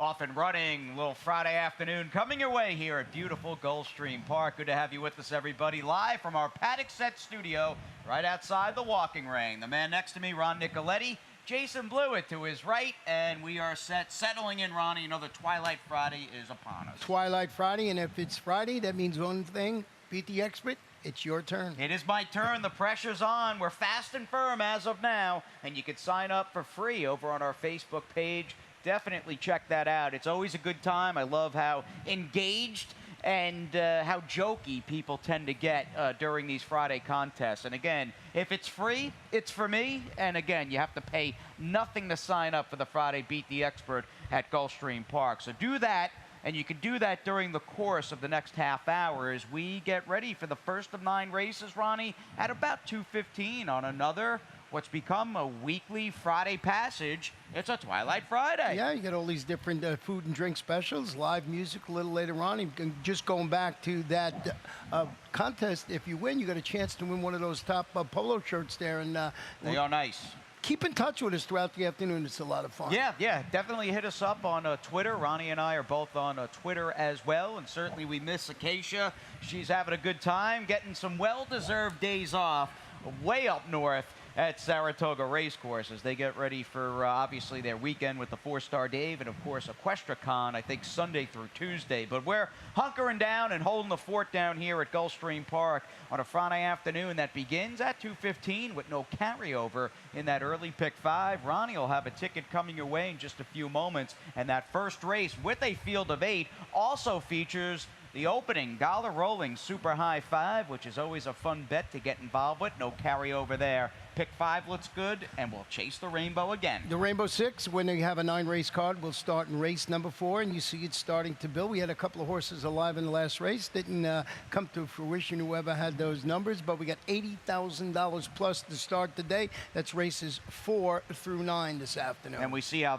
Off and running, little Friday afternoon coming your way here at beautiful Gulfstream Park. Good to have you with us, everybody, live from our paddock set studio right outside the walking ring. The man next to me, Ron Nicoletti, Jason Blewett to his right, and we are settling in, Ronnie. You know, the Twilight Friday is upon us. Twilight Friday, and if it's Friday, that means one thing, beat the expert. It's your turn. It is my turn. The pressure's on. We're fast and firm as of now, and you can sign up for free over on our Facebook page. Definitely check that out. It's always a good time. I love how engaged and how jokey people tend to get during these Friday contests. And again, if it's free, it's for me. And again, you have to pay nothing to sign up for the Friday Beat the Expert at Gulfstream Park. So do that, and you can do that during the course of the next half hour as we get ready for the first of 9 races, Ronnie, at about 2:15 on another what's become a weekly Friday passage. It's a Twilight Friday. Yeah, you got all these different food and drink specials, live music a little later on. And just going back to that contest, if you win, you got a chance to win one of those top polo shirts there. And they are nice. Keep in touch with us throughout the afternoon. It's a lot of fun. Yeah, definitely hit us up on Twitter. Ronnie and I are both on Twitter as well, and certainly we miss Acacia. She's having a good time, getting some well-deserved days off way up north at Saratoga Racecourse as they get ready for obviously their weekend with the 4-Star Dave and of course EquestriaCon, I think Sunday through Tuesday. But we're hunkering down and holding the fort down here at Gulfstream Park on a Friday afternoon that begins at 2:15 with no carryover in that early pick 5. Ronnie will have a ticket coming your way in just a few moments, and that first race with a field of 8 also features the opening dollar rolling super high 5, which is always a fun bet to get involved with. No carryover there. Pick 5 looks good, and we'll chase the rainbow again. The Rainbow 6, when you have a 9-race card, we'll start in race number 4, and you see it starting to build. We had a couple of horses alive in the last race. Didn't come to fruition, whoever had those numbers, but we got $80,000 plus to start the day. That's races 4 through 9 this afternoon. And we see how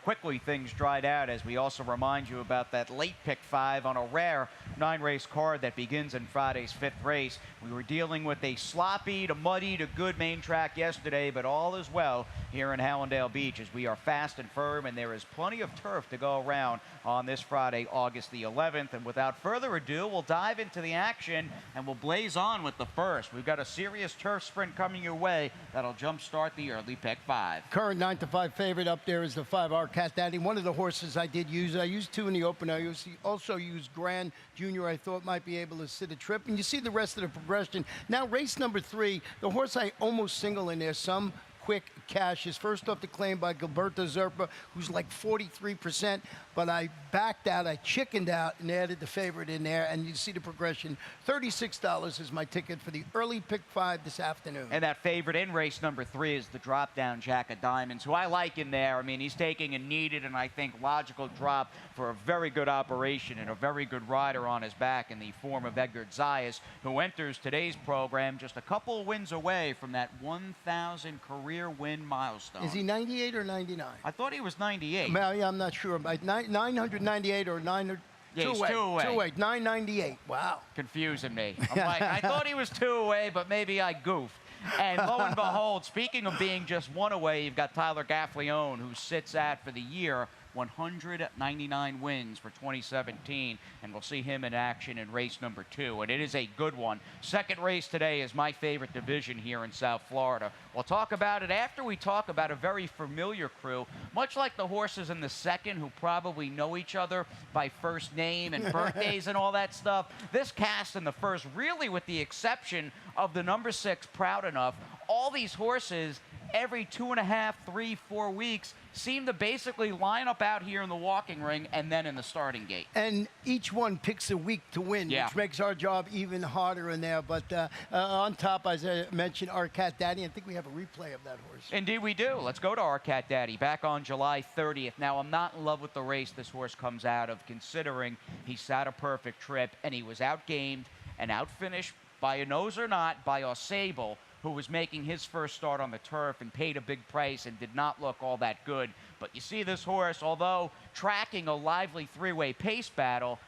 quickly things dried out as we also remind you about that late pick 5 on a rare 9-race card that begins in Friday's 5th race. We were dealing with a sloppy to muddy to good main track yesterday, but all is well here in Hallandale Beach as we are fast and firm, and there is plenty of turf to go around on this Friday, August the 11th. And without further ado, we'll dive into the action and we'll blaze on with the first. We've got a serious turf sprint coming your way that'll jumpstart the early pick 5. Current 9-5 favorite up there is the 5 Cat Daddy. One of the horses I did use. I used 2 in the open. I also used Grand Junior. I thought might be able to sit a trip. And you see the rest of the progression. Now race number 3, the horse I almost single in there, Some Quick Cash, is first off the claim by Gilberto Zerpa, who's like 43%, but I backed out, I chickened out and added the favorite in there, and you see the progression. $36 is my ticket for the early pick 5 this afternoon. And that favorite in race number 3 is the drop-down Jack of Diamonds, who I like in there. I mean, he's taking a needed and I think logical drop for a very good operation and a very good rider on his back in the form of Edgar Zayas, who enters today's program just a couple of wins away from that 1,000 career win milestone. Is he 98 or 99? I thought he was 98. I'm not sure. 998 or 900. Yeah, he's 2 away. 998. Wow. Confusing me. I'm like, I thought he was 2 away, but maybe I goofed. And lo and behold, speaking of being just 1 away, you've got Tyler Gaffalione, who sits at, for the year, 199 wins for 2017, and we'll see him in action in race number 2, and it is a good one. Second race today is my favorite division here in South Florida. We'll talk about it after we talk about a very familiar crew, much like the horses in the second who probably know each other by first name and birthdays and all that stuff. This cast in the first, really with the exception of the number 6, Proud Enough, all these horses every 2.5, 3, 4 weeks seem to basically line up out here in the walking ring and then in the starting gate. And each one picks a week to win, which makes our job even harder in there. But on top, as I mentioned, our Cat Daddy. I think we have a replay of that horse. Indeed we do. Let's go to our Cat Daddy back on July 30th. Now, I'm not in love with the race this horse comes out of, considering he sat a perfect trip and he was outgamed and outfinished by a nose or not by Ausable, who was making his first start on the turf and paid a big price and did not look all that good. But you see this horse, although tracking a lively 3-way pace battle,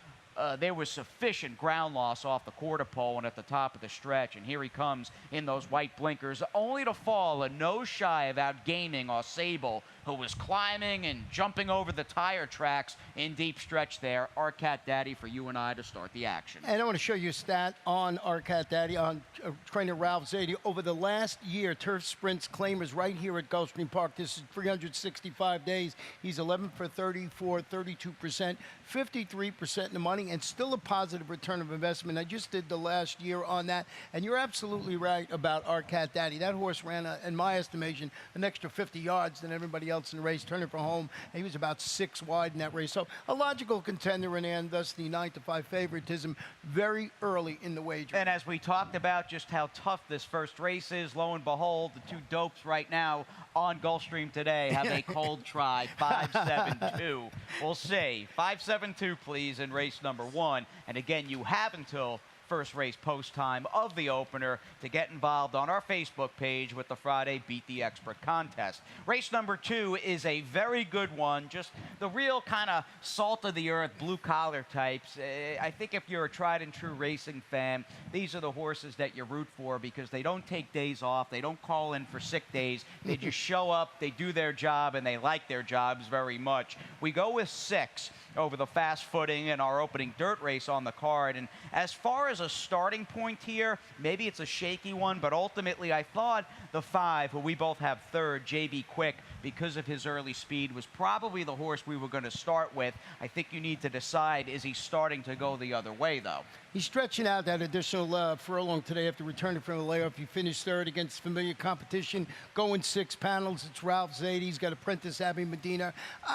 there was sufficient ground loss off the quarter pole and at the top of the stretch. And here he comes in those white blinkers, only to fall a nose shy of outgaining Ausable, who was climbing and jumping over the tire tracks in deep stretch there. Our Cat Daddy for you and I to start the action. And I want to show you a stat on our Cat Daddy, on trainer Ralph Zadie. Over the last year, Turf Sprints claimers right here at Gulfstream Park, this is 365 days. He's 11 for 34, 32%, 53% in the money, and still a positive return of investment. I just did the last year on that, and you're absolutely right about our Cat Daddy. That horse ran, in my estimation, an extra 50 yards than everybody else in the race, turning for home, and he was about 6 wide in that race. So a logical contender, and thus the 9-5 favoritism very early in the wager. And as we talked about just how tough this first race is, lo and behold, the two dopes right now on Gulfstream today have a cold try, 5-7-2. We'll see. 5-7-2, please, in race number 1. And again, you have until first race post time of the opener to get involved on our Facebook page with the Friday Beat the Expert contest. Race number 2 is a very good one, just the real kind of salt of the earth, blue collar types. I think if you're a tried and true racing fan, these are the horses that you root for because they don't take days off, they don't call in for sick days, they just show up, they do their job, and they like their jobs very much. We go with 6 over the fast footing in our opening dirt race on the card. And as far as a starting point here, maybe it's a shaky one, but ultimately I thought the 5, who we both have third, JB Quick, because of his early speed, was probably the horse we were going to start with. I think you need to decide, is he starting to go the other way, though? He's stretching out that additional furlong today after returning from the layoff. He finished third against familiar competition, going 6 panels. It's Ralph Zadie. He's got Apprentice Abby Medina.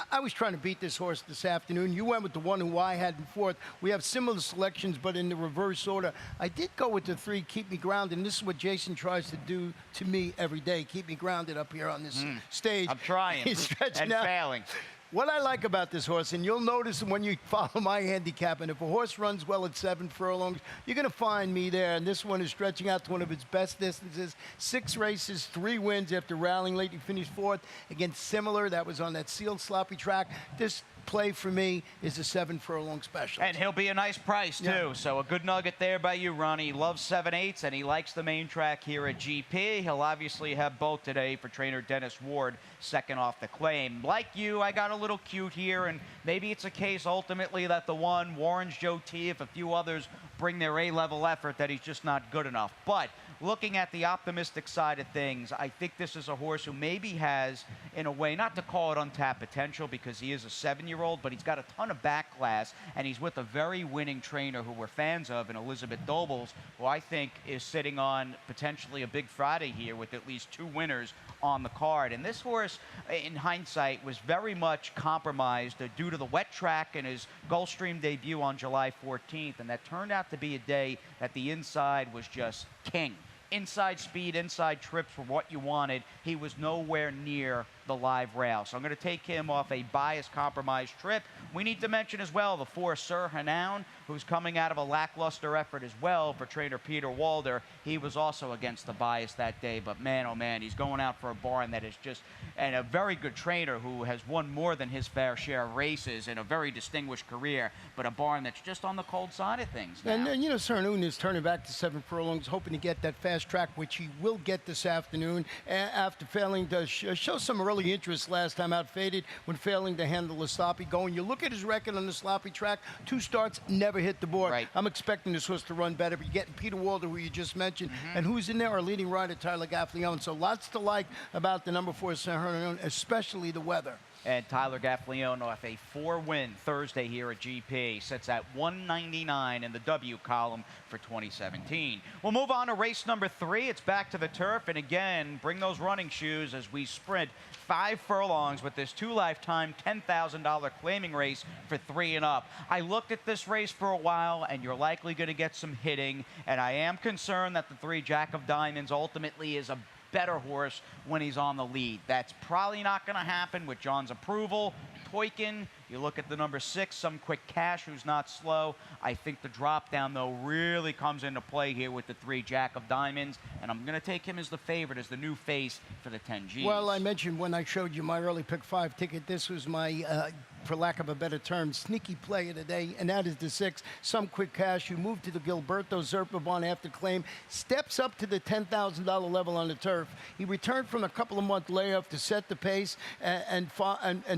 I was trying to beat this horse this afternoon. You went with the one who I had in fourth. We have similar selections, but in the reverse order. I did go with the 3, Keep Me Grounded, and this is what Jason tries to do to me every day, keep me grounded up here on this stage. I'm trying He's stretching and out. failing. What I like about this horse, and you'll notice when you follow my handicapping, if a horse runs well at 7 furlongs, you're going to find me there. And this one is stretching out to one of its best distances. 6 races, 3 wins after rallying late. He finished 4th against Similar. That was on that sealed sloppy track. This play for me is a 7 furlong special. And he'll be a nice price, too. Yeah. So a good nugget there by you, Ronnie. He loves 7/8s, and he likes the main track here at GP. He'll obviously have both today for trainer Dennis Ward, second off the claim. Like you, I got a little cute here, and maybe it's a case ultimately that the one, Warren's Joe T, if a few others bring their A-level effort, that he's just not good enough. But looking at the optimistic side of things, I think this is a horse who maybe has, in a way, not to call it untapped potential because he is a 7-year-old, but he's got a ton of back class, and he's with a very winning trainer who we're fans of in Elizabeth Dobles, who I think is sitting on potentially a big Friday here with at least 2 winners on the card. And this horse, in hindsight, was very much compromised due to the wet track in his Gulfstream debut on July 14th, and that turned out to be a day that the inside was just king. Inside speed, inside trips were what you wanted. He was nowhere near the live rail. So I'm going to take him off a biased compromised trip. We need to mention as well the 4, Sir Hanoun, who's coming out of a lackluster effort as well for trainer Peter Walder. He was also against the bias that day, but man, oh man, he's going out for a barn that is just, and a very good trainer who has won more than his fair share of races in a very distinguished career, but a barn that's just on the cold side of things now. And you know, Sir Hanoun is turning back to 7 furlongs, hoping to get that fast track, which he will get this afternoon after failing to show some early interest last time out, faded when failing to handle the sloppy going. You look at his record on the sloppy track, 2 starts, never hit the board. Right. I'm expecting this horse to run better, but you're getting Peter Walder, who you just mentioned, and who's in there? Our leading rider, Tyler Gaffleone. So lots to like about the number 4, Sir Hanoun, especially the weather. And Tyler Gaffleone off a 4-win Thursday here at GP. Sits at 199 in the W column for 2017. We'll move on to race number 3. It's back to the turf. And again, bring those running shoes as we sprint 5 furlongs with this 2 lifetime $10,000 claiming race for 3 and up. I looked at this race for a while, and you're likely going to get some hitting. And I am concerned that the 3 Jack of Diamonds ultimately is a better horse when he's on the lead. That's probably not going to happen with John's approval. Toykin, you look at the number 6, Some Quick Cash, who's not slow. I think the drop down, though, really comes into play here with the 3 Jack of Diamonds, and I'm going to take him as the favorite, as the new face for the 10Gs. Well, I mentioned when I showed you my early pick 5 ticket, this was my for lack of a better term, sneaky play of the day, and that is the 6, Some Quick Cash, who moved to the Gilberto Zerpa barn after claim, steps up to the $10,000 level on the turf. He returned from a couple-of-month layoff to set the pace and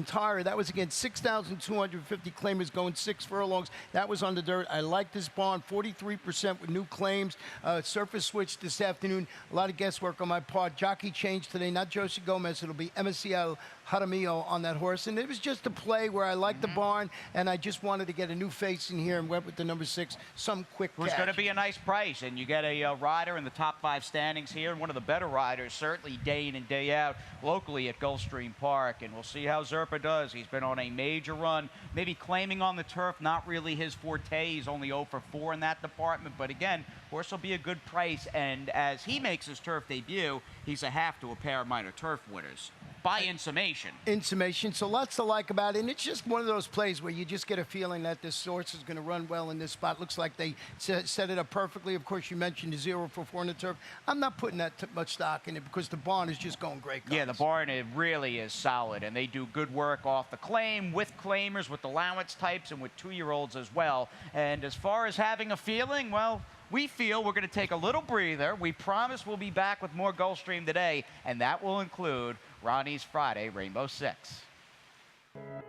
tire. That was against 6,250 claimers going 6 furlongs. That was on the dirt. I like this barn, 43% with new claims. Surface switch this afternoon. A lot of guesswork on my part. Jockey change today, not Josie Gomez. It'll be Emiciel Jaramillo on that horse. And it was just a play where I liked the barn, and I just wanted to get a new face in here and went with the number 6, Some Quick Cash. It's going to be a nice price, and you get a rider in the top 5 standings here, and one of the better riders, certainly day in and day out, locally at Gulfstream Park. And we'll see how Zerpa does. He's been on a major run, maybe claiming on the turf, not really his forte. He's only 0 for 4 in that department. But again, horse will be a good price, and as he makes his turf debut, he's a half to a pair of minor turf winners. By in summation. In summation, so lots to like about it. And it's just one of those plays where you just get a feeling that this horse is going to run well in this spot. Looks like they set it up perfectly. Of course, you mentioned the 0 for 4 on the turf. I'm not putting that much stock in it because the barn is just going great, guys. Yeah, the barn, it really is solid, and they do good work off the claim, with claimers, with allowance types, and with 2-year-olds as well. And as far as having a feeling, well, we feel we're going to take a little breather. We promise we'll be back with more Gulfstream today, and that will include Ronnie's Friday Rainbow 6.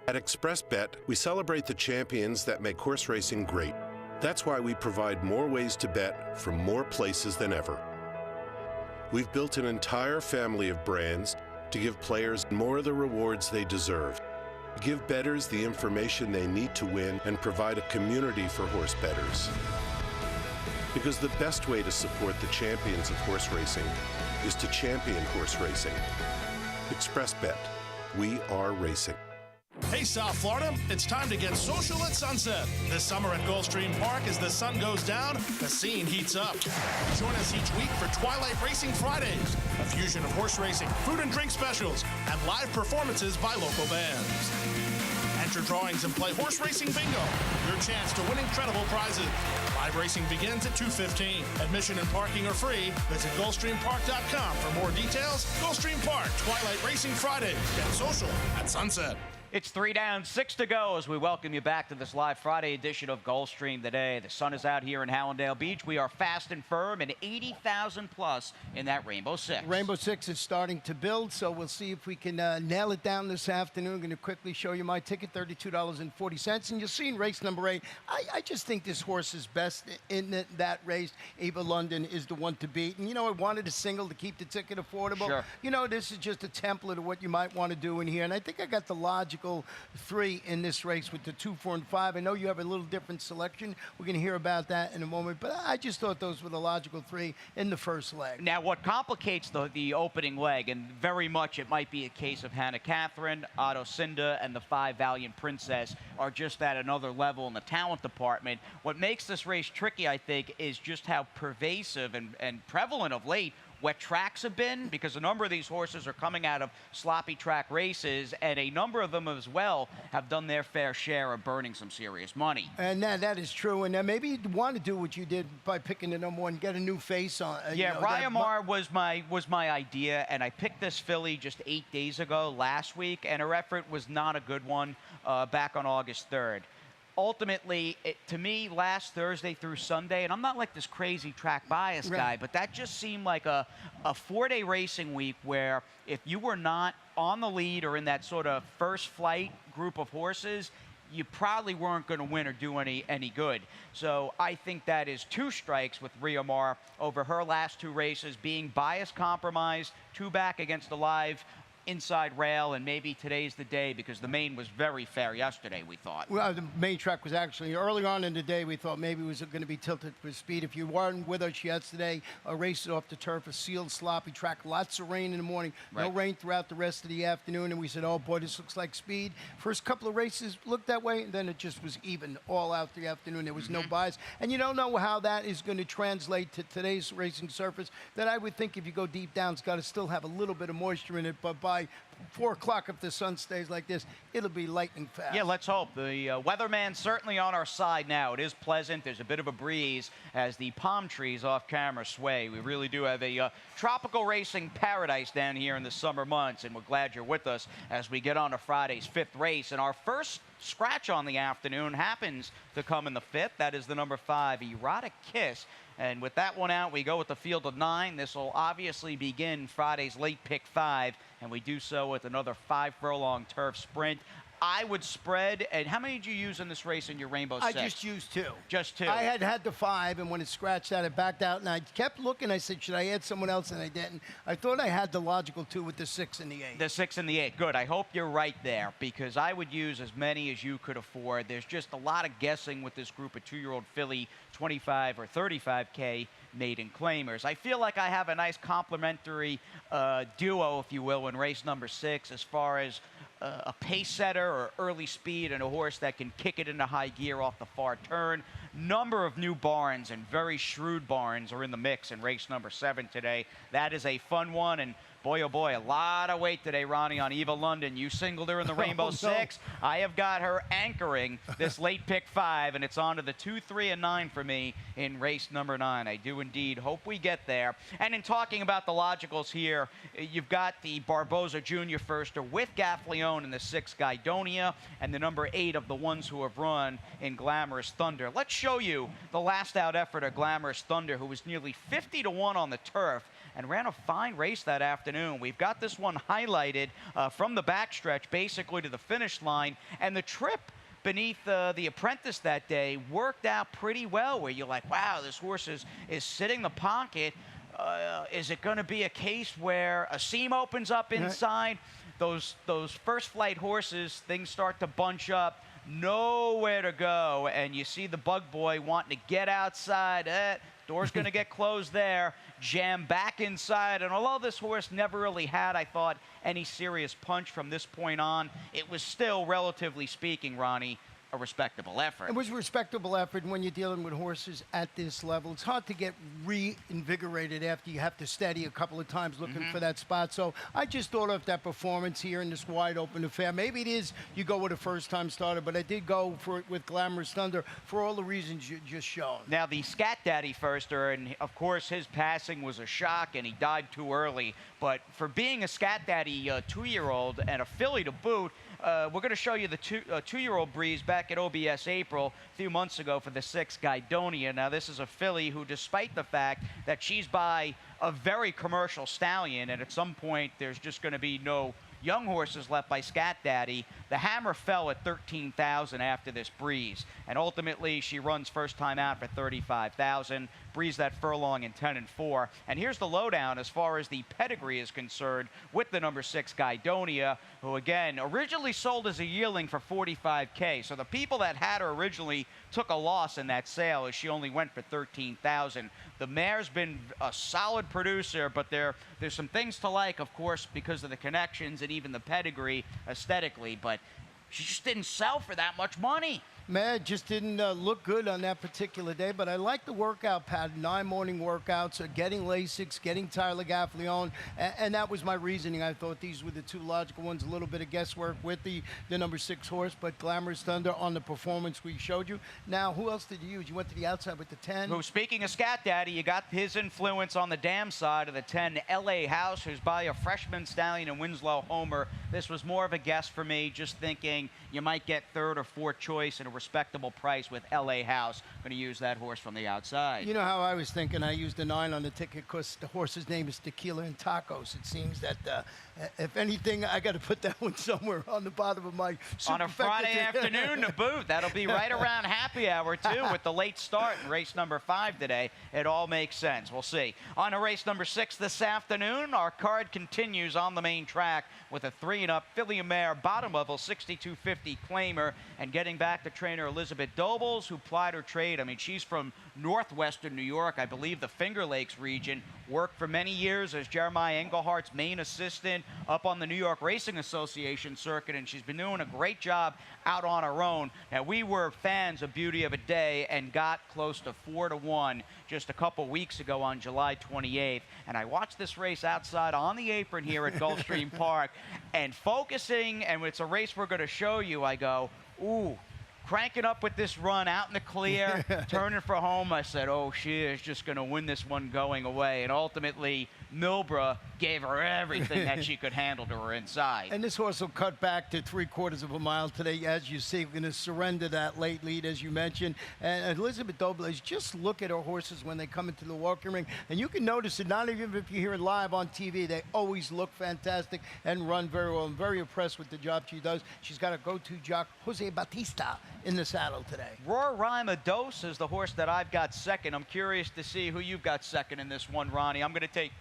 At ExpressBet, we celebrate the champions that make horse racing great. That's why we provide more ways to bet from more places than ever. We've built an entire family of brands to give players more of the rewards they deserve, give bettors the information they need to win, and provide a community for horse bettors. Because the best way to support the champions of horse racing is to champion horse racing. ExpressBet. We are racing. Hey, South Florida, it's time to get social at sunset. This summer at Gulfstream Park, as the sun goes down, the scene heats up. Join us each week for Twilight Racing Fridays, a fusion of horse racing, food and drink specials, and live performances by local bands. Enter drawings and play horse racing bingo. Your chance to win incredible prizes. Live racing begins at 2:15. Admission and parking are free. Visit GulfstreamPark.com for more details. Gulfstream Park, Twilight Racing Fridays. Get social at sunset. It's 3 down, 6 to go as we welcome you back to this live Friday edition of Gulfstream today. The sun is out here in Hallandale Beach. We are fast and firm and 80,000 plus in that Rainbow 6. Rainbow 6 is starting to build, so we'll see if we can nail it down this afternoon. I'm going to quickly show you my ticket, $32.40. And you'll see in race number 8, I just think this horse is best in that race. Ava London is the one to beat. And, you know, I wanted a single to keep the ticket affordable. Sure. You know, this is just a template of what you might want to do in here. And I think I got the logical 3 in this race with the 2, 4, and 5. I know you have a little different selection. We're going to hear about that in a moment, but I just thought those were the logical 3 in the first leg. Now, what complicates the opening leg, and very much it might be a case of Hannah Catherine, Otto Cinda, and the 5 Valiant Princess are just at another level in the talent department. What makes this race tricky, I think, is just how pervasive and prevalent of late wet tracks have been, because a number of these horses are coming out of sloppy track races, and a number of them as well have done their fair share of burning some serious money. And that is true. And maybe you'd want to do what you did by picking the number 1, get a new face on. Yeah, Ryamar was my idea, and I picked this filly just 8 days ago, last week, and her effort was not a good one back on August 3rd. Ultimately, to me, last Thursday through Sunday, and I'm not like this crazy track bias guy, but that just seemed like a 4-day racing week where if you were not on the lead or in that sort of first flight group of horses, you probably weren't going to win or do any good. So I think that is 2 strikes with Rhea Mar over her last 2 races, being bias compromised, 2 back against the live inside rail, and maybe today's the day because the main was very fair yesterday, we thought. Well, the main track was actually, early on in the day, we thought maybe it was going to be tilted for speed. If you weren't with us yesterday, races off the turf, a sealed, sloppy track, lots of rain in the morning, no rain throughout the rest of the afternoon, and we said, oh boy, this looks like speed. First couple of races looked that way, and then it just was even all out the afternoon. There was no bias, and you don't know how that is going to translate to today's racing surface. That I would think if you go deep down, it's got to still have a little bit of moisture in it, but by 4 o'clock, if the sun stays like this, it'll be lightning fast. Yeah, let's hope. The weatherman's certainly on our side now. It is pleasant. There's a bit of a breeze as the palm trees off camera sway. We really do have a tropical racing paradise down here in the summer months, and we're glad you're with us as we get on to Friday's 5th race. And our first scratch on the afternoon happens to come in the 5th. That is the number 5, Erotic Kiss. And with that one out, we go with the field of 9. This will obviously begin Friday's late pick 5, and we do so with another 5-furlong turf sprint. I would spread. And how many did you use in this race in your Rainbow Six? I just used 2. Just 2. I had the 5, and when it scratched out, it backed out, and I kept looking. I said, should I add someone else? And I didn't. I thought I had the logical 2 with the 6 and the 8. The 6 and the 8. Good. I hope you're right there, because I would use as many as you could afford. There's just a lot of guessing with this group of 2-year-old filly 25 or 35K maiden claimers. I feel like I have a nice complementary duo, if you will, in race number 6 as far as a pace setter or early speed and a horse that can kick it into high gear off the far turn. Number of new barns and very shrewd barns are in the mix in race number 7 today. That is a fun one, and boy, oh boy, a lot of weight today, Ronnie, on Eva London. You singled her in the Rainbow Six. I have got her anchoring this late pick 5, and it's on to the 2, 3, and 9 for me in race number 9. I do indeed hope we get there. And in talking about the logicals here, you've got the Barboza Jr. firster with Gaffleone in the 6, Guidonia, and the number 8 of the ones who have run in Glamorous Thunder. Let's show you the last out effort of Glamorous Thunder, who was nearly 50-1 on the turf and ran a fine race that afternoon. We've got this one highlighted from the backstretch basically to the finish line, and the trip beneath the apprentice that day worked out pretty well, where you're like, wow, this horse is sitting the pocket. Is it going to be a case where a seam opens up inside? Those first flight horses, things start to bunch up, nowhere to go, and you see the bug boy wanting to get outside. Door's going to get closed there, jam back inside. And although this horse never really had, I thought, any serious punch from this point on, it was still, relatively speaking, Ronnie, a respectable effort. It was a respectable effort. When you're dealing with horses at this level, it's hard to get reinvigorated after you have to steady a couple of times looking for that spot. So I just thought of that performance here in this wide open affair. Maybe it is you go with a first-time starter, but I did go for it with Glamorous Thunder for all the reasons you just shown. Now, the Scat Daddy firster, and of course his passing was a shock, and he died too early. But for being a Scat Daddy 2-year-old and a filly to boot, we're going to show you the 2-year-old Breeze back at OBS April a few months ago for the 6, Guidonia. Now, this is a filly who, despite the fact that she's by a very commercial stallion, and at some point there's just going to be no young horses left by Scat Daddy, the hammer fell at 13,000 after this Breeze, and ultimately she runs first time out for 35,000. Breeze that furlong in 10 and 4. And here's the lowdown as far as the pedigree is concerned with the number 6, Guidonia, who again originally sold as a yearling for 45K. So the people that had her originally took a loss in that sale, as she only went for 13,000. The mare's been a solid producer, but there's some things to like, of course, because of the connections and even the pedigree aesthetically. But she just didn't sell for that much money. Man, it just didn't look good on that particular day, but I like the workout pattern, 9 morning workouts, getting Lasix, getting Tyler Gaffleone, and that was my reasoning. I thought these were the 2 logical ones, a little bit of guesswork with the number 6 horse, but Glamorous Thunder on the performance we showed you. Now, who else did you use? You went to the outside with the 10. Who, speaking of Scat Daddy, you got his influence on the dam side of the 10, LA House, who's by a freshman stallion in Winslow Homer. This was more of a guess for me, just thinking you might get 3rd or 4th choice at a respectable price with LA House. I'm going to use that horse from the outside. You know how I was thinking? I used the 9 on the ticket because the horse's name is Tequila and Tacos. It seems that, if anything, I got to put that one somewhere on the bottom of my on a Friday afternoon to boot. That'll be right around happy hour, too, with the late start in race number 5 today. It all makes sense. We'll see. On to race number 6 this afternoon, our card continues on the main track with a 3-and-up filly and mare, bottom level 6250 claimer, and getting back to trainer Elizabeth Dobles, who plied her trade. I mean, she's from northwestern New York, I believe the Finger Lakes region, worked for many years as Jeremiah Englehart's main assistant up on the New York Racing Association circuit, and she's been doing a great job out on her own. Now, we were fans of Beauty of a Day and got close to 4-1 just a couple weeks ago on July 28th, and I watched this race outside on the apron here at Gulfstream Park, and focusing, and it's a race we're going to show you, I go, ooh, cranking up with this run out in the clear, turning for home. I said, oh, she is just going to win this one going away. And ultimately, Milbra gave her everything that she could handle to her inside. And this horse will cut back to 3/4 of a mile today. As you see, we're going to surrender that late lead, as you mentioned. And Elizabeth Dobles, just look at her horses when they come into the walking ring. And you can notice it, not even if you hear it live on TV, they always look fantastic and run very well. I'm very impressed with the job she does. She's got a go-to jock, Jose Batista, in the saddle today. Roar Rima Dos is the horse that I've got second. I'm curious to see who you've got second in this one, Ronnie. I'm going to take,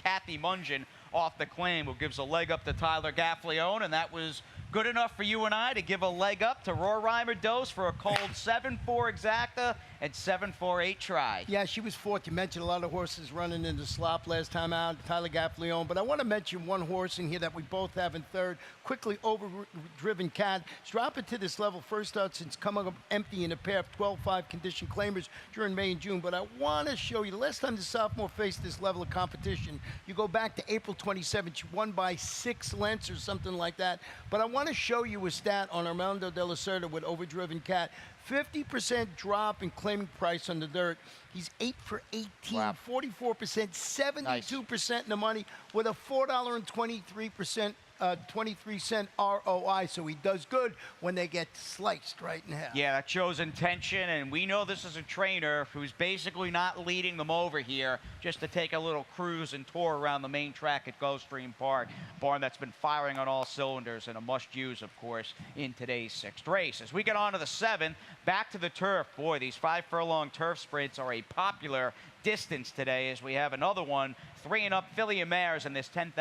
Kathy Mungen off the claim, who gives a leg up to Tyler Gaffleone, and that was good enough for you and I to give a leg up to Roar Rima Dos for a cold 7-4 exacta and 7-4 8-try. Yeah, she was fourth. You mentioned a lot of horses running into slop last time out, Tyler Gaffleone. But I want to mention one horse in here that we both have in third. Quickly overdriven Cat. She's dropping to this level first out since coming up empty in a pair of 12-5 condition claimers during May and June. But I want to show you, the last time the sophomore faced this level of competition, you go back to April 27th. She won by 6 lengths or something like that. But I want to show you a stat on Armando de la Cerda with overdriven Cat. 50% drop in claiming price on the dirt. He's 8 for 18, wow. 44%, 72% in the money with a $4.23 23-cent ROI, so he does good when they get sliced right in half. Yeah, that shows intention, and we know this is a trainer who's basically not leading them over here just to take a little cruise and tour around the main track at Gulfstream Park. Barn that's been firing on all cylinders and a must-use, of course, in today's 6th race. As we get on to the 7th, back to the turf. Boy, these 5-furlong turf sprints are a popular distance today, as we have another one, 3-and-up filly and mares in this $10,000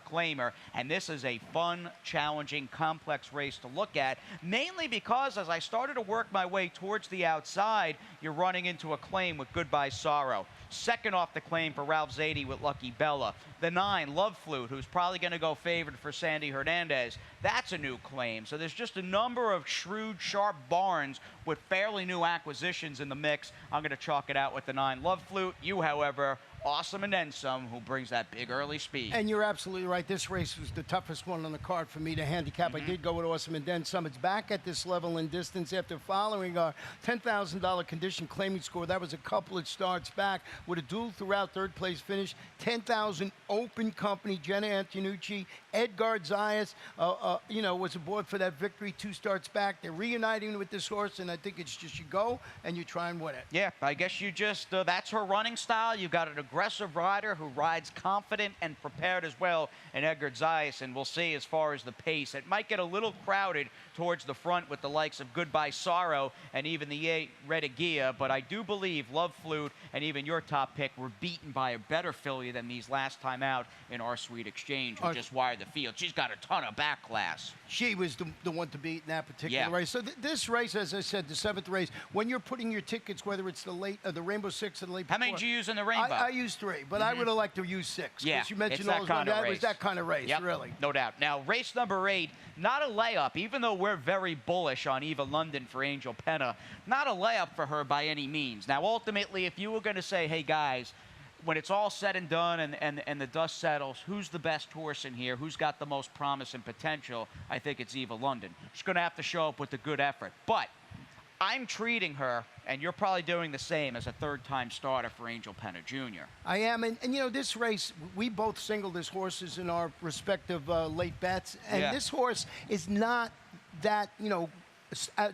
claimer, and this is a fun, challenging, complex race to look at, mainly because as I started to work my way towards the outside, you're running into a claim with Goodbye Sorrow. Second off the claim for Ralph Zadie with Lucky Bella. The 9, Love Flute, who's probably going to go favored for Sandy Hernandez. That's a new claim. So there's just a number of shrewd, sharp barns with fairly new acquisitions in the mix. I'm going to chalk it out with the 9, Love Flute. You, however, Awesome and Then Some, who brings that big early speed. And you're absolutely right. This race was the toughest one on the card for me to handicap. I did go with Awesome and Then Some. It's back at this level in distance after following our $10,000 condition claiming score. That was a couple of starts back with a duel throughout third place finish. 10,000 open company. Jenna Antonucci, Edgar Zayas, was aboard for that victory 2 starts back. They're reuniting with this horse, and I think it's just you go and you try and win it. Yeah, I guess you just, that's her running style. You've got an aggressive rider who rides confident and prepared as well in Edgar Zayas, and we'll see as far as the pace. It might get a little crowded towards the front with the likes of Goodbye Sorrow and even the 8, Redigia, but I do believe Love Flute and even your top pick were beaten by a better filly than these last time out in Our Sweet Exchange, who just wired the field. She's got a ton of back class. She was the one to beat in that particular race. So this race, as I said, the 7th race, when you're putting your tickets, whether it's the Rainbow Six or the late How many did you use in the Rainbow? I used 3, but I would have liked to use 6. Yeah, you mentioned it's that kind of race. That was that kind of race, really. No doubt. Now, race number 8, not a layup, even though we're very bullish on Eva London for Angel Penna. Not a layup for her by any means. Now, ultimately, if you were going to say, hey, guys, when it's all said and done and the dust settles, who's the best horse in here? Who's got the most promise and potential? I think it's Eva London. She's going to have to show up with a good effort. But I'm treating her, and you're probably doing the same, as a 3rd-time starter for Angel Penna Jr. I am, and this race, we both singled as horses in our respective late bets, and this horse is not that,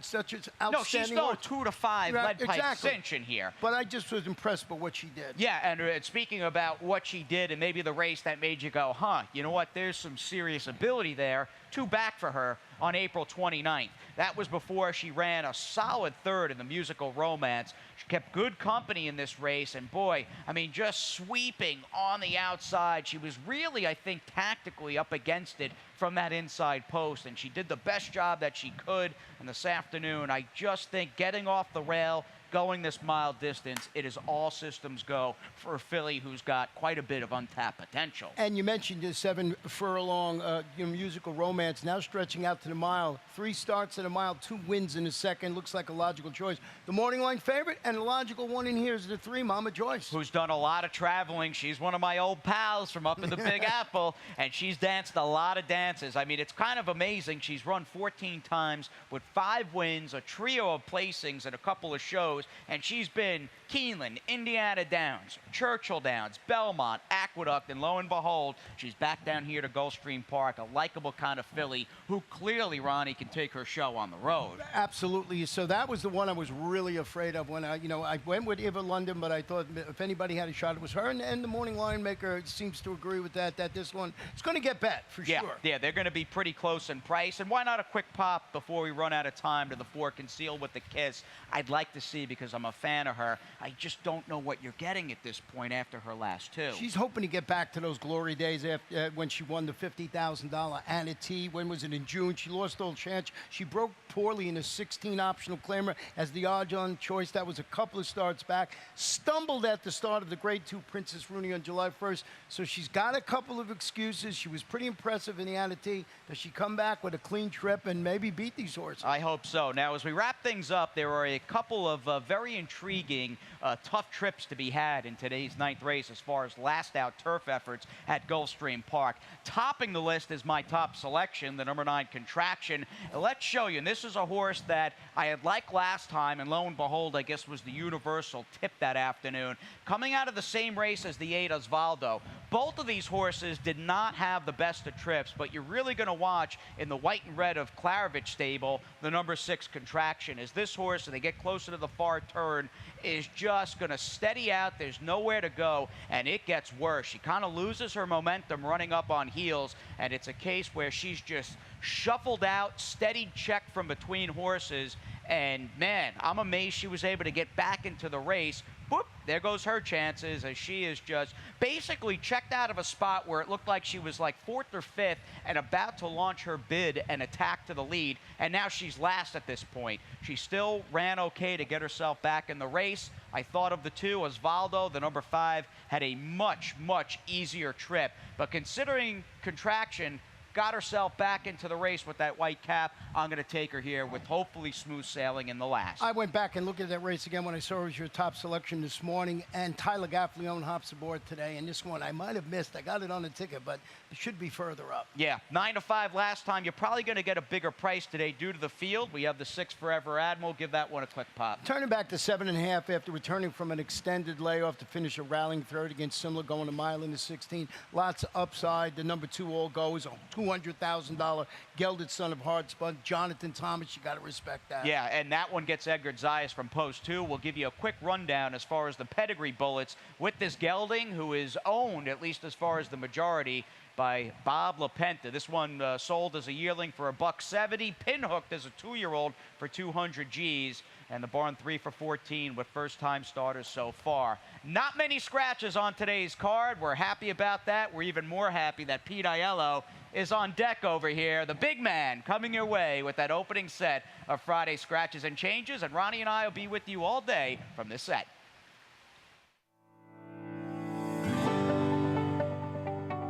such as outstanding. No, she's no 2 to 5 lead pipe cinch in here. But I just was impressed by what she did. Yeah, and speaking about what she did and maybe the race that made you go, you know what, there's some serious ability there. 2 back for her on April 29th. That was before she ran a solid 3rd in the Musical Romance. She kept good company in this race, and boy, I mean, just sweeping on the outside. She was really, I think, tactically up against it from that inside post, and she did the best job that she could. And this afternoon, I just think getting off the rail, going this mile distance, it is all systems go for a filly who's got quite a bit of untapped potential. And you mentioned the 7 furlong musical romance, now stretching out to the mile. 3 starts at a mile, 2 wins in a second. Looks like a logical choice. The morning line favorite, and the logical one in here is the 3, Mama Joyce. Who's done a lot of traveling. She's one of my old pals from up in the Big Apple, and she's danced a lot of dances. I mean, it's kind of amazing. She's run 14 times with 5 wins, a trio of placings, and a couple of shows, and she's been Keeneland, Indiana Downs, Churchill Downs, Belmont, Aqueduct, and lo and behold, she's back down here to Gulfstream Park, a likable kind of filly who clearly, Ronnie, can take her show on the road. Absolutely. So that was the one I was really afraid of when I went with Eva London, but I thought if anybody had a shot, it was her. And the morning line maker seems to agree with that this one is going to get bet for sure. Yeah, they're going to be pretty close in price. And why not a quick pop before we run out of time to the 4 Concealed with the Kiss? I'd like to see because I'm a fan of her. I just don't know what you're getting at this point after her last 2. She's hoping to get back to those glory days after when she won the $50,000 Anna T. When was it? In June. She lost all chance. She broke poorly in a 16 optional claimer as the odds-on choice. That was a couple of starts back. Stumbled at the start of the Grade 2 Princess Rooney on July 1st. So she's got a couple of excuses. She was pretty impressive in the Anna T. Does she come back with a clean trip and maybe beat these horses? I hope so. Now, as we wrap things up, there are a couple of very intriguing, tough trips to be had in today's 9th race as far as last-out turf efforts at Gulfstream Park. Topping the list is my top selection, the number 9 Contraction. Let's show you, and this is a horse that I had liked last time, and lo and behold, I guess was the universal tip that afternoon. Coming out of the same race as the 8 Osvaldo. Both of these horses did not have the best of trips, but you're really going to watch in the white and red of Klarovich stable, the number 6 Contraction. As this horse, as they get closer to the far turn, is just going to steady out. There's nowhere to go, and it gets worse. She kind of loses her momentum running up on heels, and it's a case where she's just shuffled out, steadied check from between horses, and man, I'm amazed she was able to get back into the race. Boop, there goes her chances as she is just basically checked out of a spot where it looked like she was like 4th or 5th and about to launch her bid and attack to the lead, and now she's last at this point. She still ran okay to get herself back in the race. I thought of the 2, Osvaldo, the number 5, had a much, much easier trip, but considering Contraction got herself back into the race with that white cap, I'm going to take her here with hopefully smooth sailing in the last. I went back and looked at that race again when I saw it was your top selection this morning, and Tyler Gaffleone hops aboard today, and this one I might have missed. I got it on the ticket, but it should be further up. Yeah, 9 to 5 last time. You're probably going to get a bigger price today due to the field. We have the 6 Forever Admiral. Give that one a quick pop. Turning back to 7.5 after returning from an extended layoff to finish a rallying third against Simla, going a mile into 16. Lots of upside. The number 2 All Go is a $200,000 gelded son of hard spun. Jonathan Thomas, you got to respect that. Yeah, and that one gets Edgar Zayas from Post 2. We'll give you a quick rundown as far as the pedigree bullets with this gelding, who is owned, at least as far as the majority, by Bob LaPenta. This one sold as a yearling for $170, pinhooked as a 2-year-old for 200 G's, and the barn 3 for 14 with first-time starters so far. Not many scratches on today's card. We're happy about that. We're even more happy that Pete Aiello is on deck over here. The big man coming your way with that opening set of Friday Scratches and Changes, and Ronnie and I will be with you all day from this set.